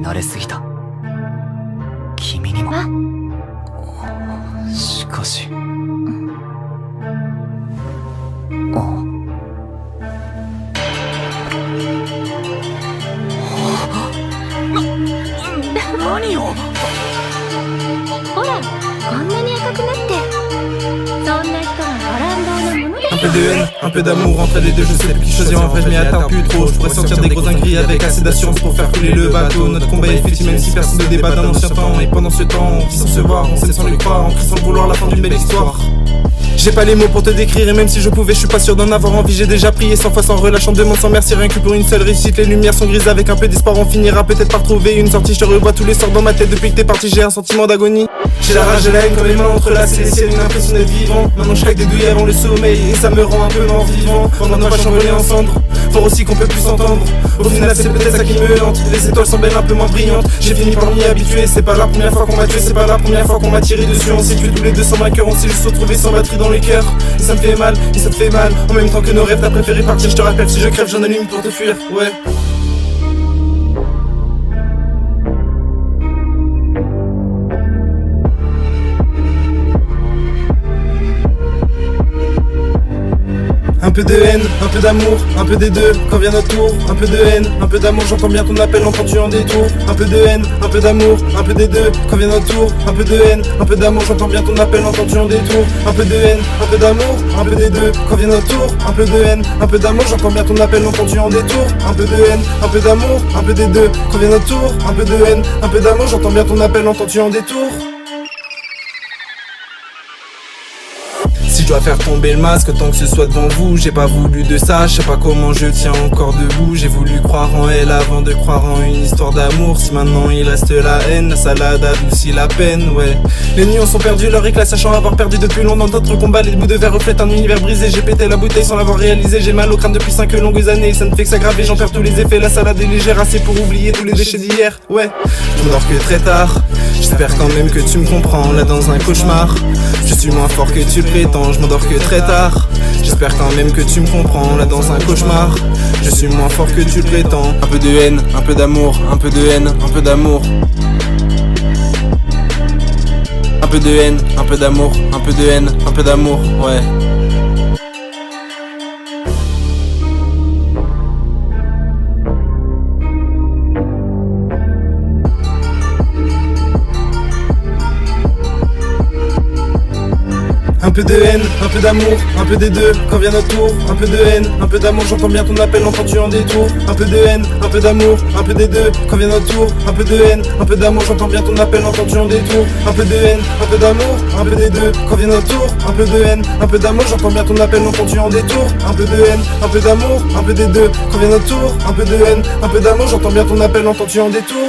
に慣れすぎた。君にも。しかし。何よ。ほら、こんなに赤くなって。そんな人はバランドのもので。Un peu de haine, un peu d'amour entre les deux, je sais plus qui choisir, en vrai je m'y attarde plus trop. Je pourrais sortir des gros dingueries avec assez d'assurance pour faire couler le bateau. Notre combat est fictif même si personne ne débat d'un ancien temps. Et pendant ce temps, on vit sans se voir, on s'aime sans le croire, on crie sans le vouloir la fin d'une belle histoire. J'ai pas les mots pour te décrire et même si je pouvais je suis pas sûr d'en avoir envie. J'ai déjà prié 100 fois sans relâche, en demande sans merci, rien que pour une seule réussite. Les lumières sont grises, avec un peu d'espoir on finira peut-être par trouver une sortie. Je te revois tous les soirs dans ma tête depuis que t'es parti, j'ai un sentiment d'agonie. J'ai la rage et la haine comme les mains entrelacées, les ciels, une impression d'être vivant. Maintenant je claque des douilles avant le sommeil et ça me rend un peu mort vivant. Pendant nos pages envolées en cendres, fort aussi qu'on peut plus s'entendre. Au final c'est peut-être ça qui me hante, les étoiles semblent un peu moins brillantes. J'ai fini par m'y habituer, c'est pas la première fois qu'on m'a tué, c'est pas la première fois qu'on m'a tiré dessus. On s'est tué tous les deux sans vainqueur, on s'est juste retrouvé sans batterie dans les cœurs. Et ça me fait mal, et ça te fait mal. En même temps que nos rêves, t'as préféré partir. Je te rappelle, si je crève, j'en allume pour te fuir. Ouais. Un peu de haine, un peu d'amour, un peu des deux, quand vient notre tour. Un peu de haine, un peu d'amour, j'entends bien ton appel entendu en détour. Un peu de haine, un peu d'amour, un peu des deux, quand vient notre tour. Un peu de haine, un peu d'amour, j'entends bien ton appel entendu en détour. Un peu de haine, un peu d'amour, un peu des deux, quand vient notre tour. Un peu de haine, un peu d'amour, j'entends bien ton appel entendu en détour. Un peu de haine, un peu d'amour, un peu des deux, quand vient notre tour. Un peu de haine, un peu d'amour, j'entends bien ton appel entendu en détour. Si je dois faire tomber le masque tant que ce soit devant vous, j'ai pas voulu de ça, je sais pas comment je tiens encore debout. J'ai voulu croire en elle avant de croire en une histoire d'amour. Si maintenant il reste la haine, la salade adoucit la peine, ouais. Les nuits sont perdues, leur éclat sachant avoir perdu depuis longtemps d'autres combats. Les bouts de verre reflètent un univers brisé, j'ai pété la bouteille sans l'avoir réalisé. J'ai mal au crâne depuis 5 longues années, ça ne fait que s'aggraver, j'en perds tous les effets. La salade est légère, assez pour oublier tous les déchets d'hier, ouais. Je m'endors que très tard, j'espère quand même que tu me comprends. Là dans un cauchemar, je suis moins fort que tu le prétends. Je m'endors que très tard, j'espère quand même que tu me comprends. Là dans un cauchemar, je suis moins fort que tu le prétends. Un peu de haine, un peu d'amour, un peu de haine, un peu d'amour. Un peu de haine, un peu d'amour, un peu de haine, un peu d'amour, ouais. Un peu de haine, un peu d'amour, un peu des deux, quand vient notre tour. Un peu de haine, un peu d'amour, j'entends bien ton appel entendu en détour. Un peu de haine, un peu d'amour, un peu des deux, quand vient notre tour. Un peu de haine, un peu d'amour, j'entends bien ton appel entendu en détour. Un peu de haine, un peu d'amour, un peu des deux, quand vient notre tour. Un peu de haine, un peu d'amour, j'entends bien ton appel entendu en détour. Un peu de haine, un peu d'amour, un peu des deux, quand vient notre tour. Un peu de haine, un peu d'amour, j'entends bien ton appel entendu en détour.